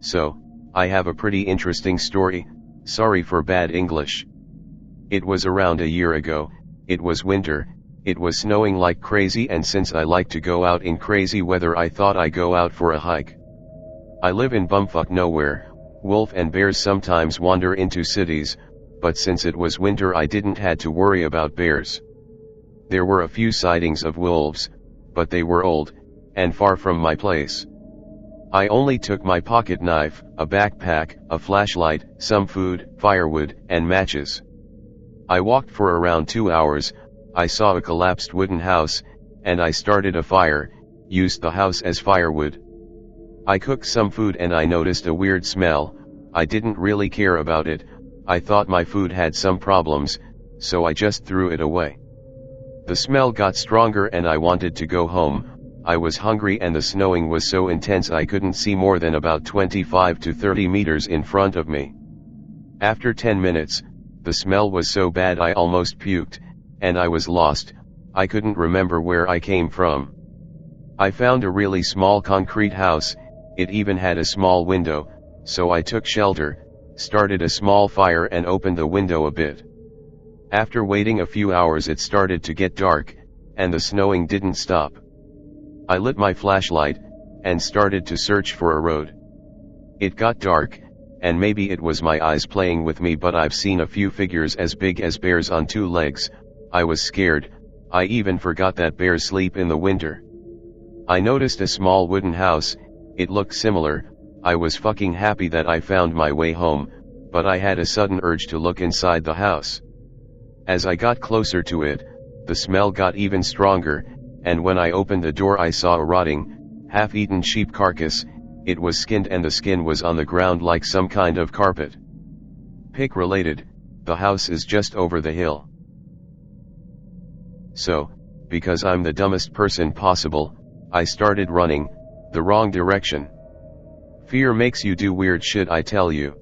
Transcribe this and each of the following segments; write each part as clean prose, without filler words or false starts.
So, I have a pretty interesting story, sorry for bad English. It was around a year ago, it was winter, it was snowing like crazy, and since I like to go out in crazy weather, I thought I'd go out for a hike. I live in bumfuck nowhere. Wolf and bears sometimes wander into cities, but since it was winter I didn't had to worry about bears. There were a few sightings of wolves, but they were old, and far from my place. I only took my pocket knife, a backpack, a flashlight, some food, firewood, and matches. I walked for around 2 hours, I saw a collapsed wooden house, and I started a fire, used the house as firewood. I cooked some food and I noticed a weird smell. I didn't really care about it, I thought my food had some problems, so I just threw it away. The smell got stronger and I wanted to go home. I was hungry and the snowing was so intense I couldn't see more than about 25 to 30 meters in front of me. After 10 minutes, the smell was so bad I almost puked, and I was lost, I couldn't remember where I came from. I found a really small concrete house, it even had a small window, so I took shelter, started a small fire and opened the window a bit. After waiting a few hours it started to get dark, and the snowing didn't stop. I lit my flashlight, and started to search for a road. It got dark, and maybe it was my eyes playing with me, but I've seen a few figures as big as bears on 2 legs. I was scared, I even forgot that bears sleep in the winter. I noticed a small wooden house, it looked similar. I was fucking happy that I found my way home, but I had a sudden urge to look inside the house. As I got closer to it, the smell got even stronger, and when I opened the door I saw a rotting, half-eaten sheep carcass. It was skinned and the skin was on the ground like some kind of carpet. Pig related, the house is just over the hill. So, because I'm the dumbest person possible, I started running, the wrong direction. Fear makes you do weird shit, I tell you.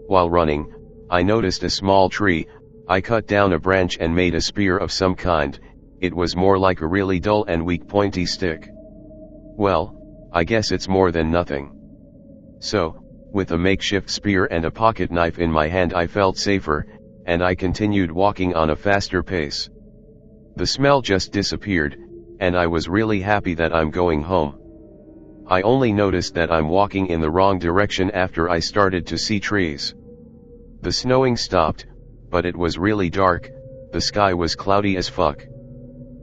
While running, I noticed a small tree. I cut down a branch and made a spear of some kind. It was more like a really dull and weak pointy stick. Well, I guess it's more than nothing. So, with a makeshift spear and a pocket knife in my hand I felt safer, and I continued walking on a faster pace. The smell just disappeared, and I was really happy that I'm going home. I only noticed that I'm walking in the wrong direction after I started to see trees. The snowing stopped, but it was really dark, the sky was cloudy as fuck.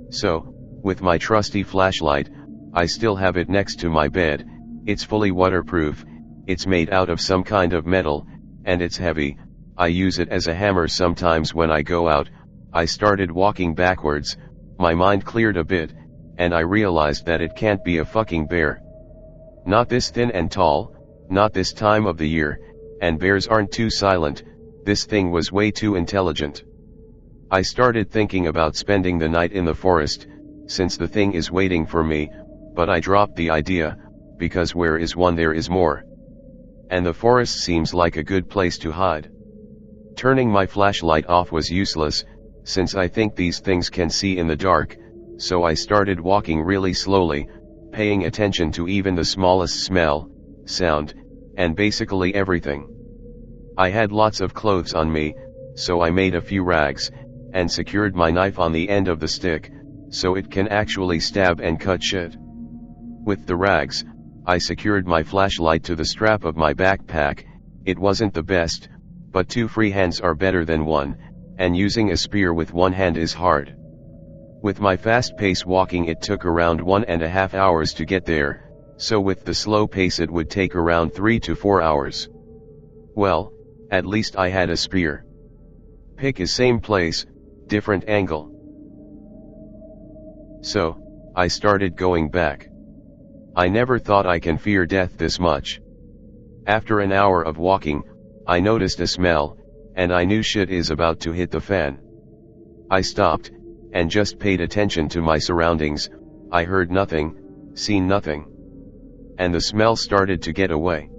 So, with my trusty flashlight, I still have it next to my bed. It's fully waterproof, it's made out of some kind of metal, and it's heavy. I use it as a hammer sometimes when I go out. I started walking backwards, my mind cleared a bit, and I realized that it can't be a fucking bear. Not this thin and tall, not this time of the year, and bears aren't too silent. This thing was way too intelligent. I started thinking about spending the night in the forest, since the thing is waiting for me, but I dropped the idea, because where is one there is more. And the forest seems like a good place to hide. Turning my flashlight off was useless, since I think these things can see in the dark, so I started walking really slowly, paying attention to even the smallest smell, sound, and basically everything. I had lots of clothes on me, so I made a few rags, and secured my knife on the end of the stick, so it can actually stab and cut shit. With the rags, I secured my flashlight to the strap of my backpack. It wasn't the best, but 2 free hands are better than 1, and using a spear with 1 hand is hard. With my fast pace walking it took around 1.5 hours to get there, so with the slow pace it would take around 3 to 4 hours. Well, at least I had a spear. Pick is same place, different angle. So, I started going back. I never thought I can fear death this much. After an hour of walking, I noticed a smell, and I knew shit is about to hit the fan. I stopped, and just paid attention to my surroundings. I heard nothing, seen nothing. And the smell started to get away.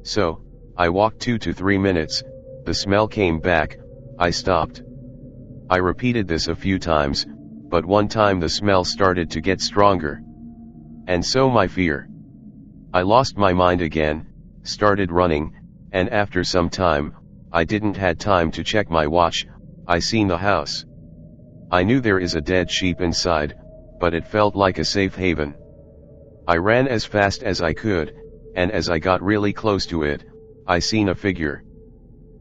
So, I walked 2 to 3 minutes, the smell came back, I stopped. I repeated this a few times, but one time the smell started to get stronger. And so my fear. I lost my mind again, started running, and after some time, I didn't had time to check my watch, I seen the house. I knew there is a dead sheep inside, but it felt like a safe haven. I ran as fast as I could, and as I got really close to it, I seen a figure.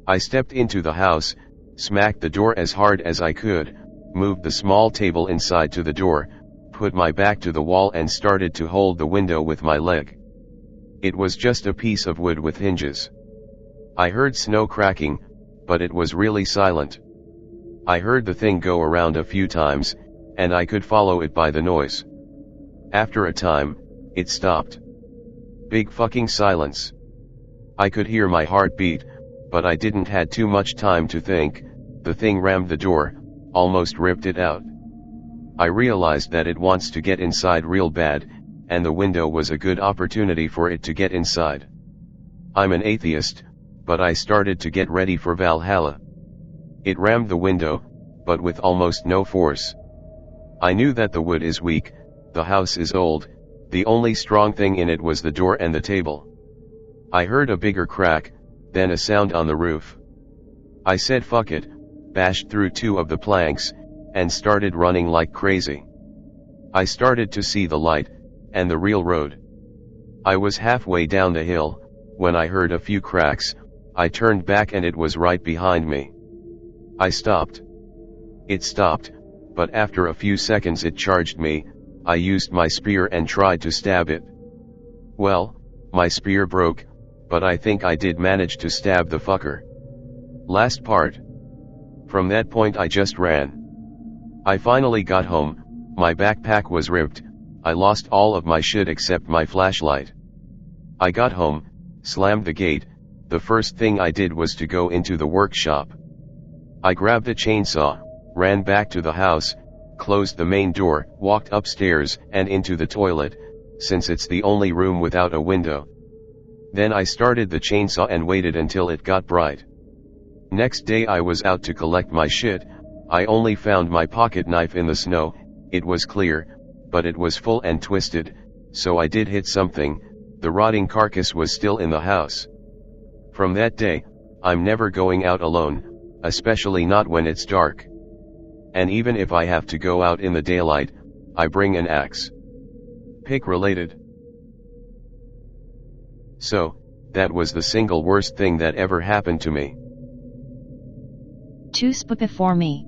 I stepped into the house, smacked the door as hard as I could, moved the small table inside to the door, put my back to the wall and started to hold the window with my leg. It was just a piece of wood with hinges. I heard snow cracking, but it was really silent. I heard the thing go around a few times, and I could follow it by the noise. After a time, it stopped. Big fucking silence. I could hear my heart beat, but I didn't had too much time to think. The thing rammed the door, almost ripped it out. I realized that it wants to get inside real bad, and the window was a good opportunity for it to get inside. I'm an atheist, but I started to get ready for Valhalla. It rammed the window, but with almost no force. I knew that the wood is weak, the house is old, the only strong thing in it was the door and the table. I heard a bigger crack, then a sound on the roof. I said fuck it, bashed through 2 of the planks, and started running like crazy. I started to see the light, and the real road. I was halfway down the hill, when I heard a few cracks. I turned back and it was right behind me. I stopped. It stopped, but after a few seconds it charged me. I used my spear and tried to stab it. Well, my spear broke, but I think I did manage to stab the fucker. Last part. From that point I just ran. I finally got home, my backpack was ripped, I lost all of my shit except my flashlight. I got home, slammed the gate, the first thing I did was to go into the workshop. I grabbed a chainsaw, ran back to the house, closed the main door, walked upstairs and into the toilet, since it's the only room without a window. Then I started the chainsaw and waited until it got bright. Next day I was out to collect my shit. I only found my pocket knife in the snow. It was clear, but it was full and twisted, so I did hit something. The rotting carcass was still in the house. From that day, I'm never going out alone, especially not when it's dark. And even if I have to go out in the daylight, I bring an axe. Pick related. So, that was the single worst thing that ever happened to me. Too spooky for me.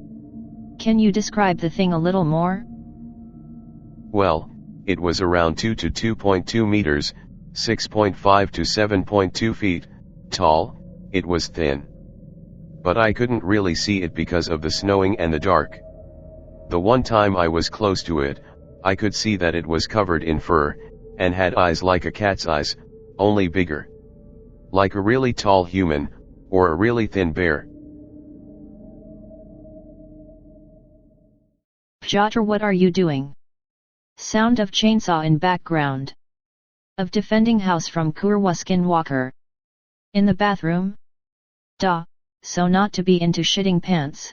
Can you describe the thing a little more? Well, it was around 2 to 2.2 meters, 6.5 to 7.2 feet, tall. It was thin. But I couldn't really see it because of the snowing and the dark. The one time I was close to it, I could see that it was covered in fur, and had eyes like a cat's eyes, only bigger. Like a really tall human, or a really thin bear. Jotter, what are you doing? Sound of chainsaw in background. Of defending house from Kurwa Skinwalker. In the bathroom? Duh, so not to be into shitting pants.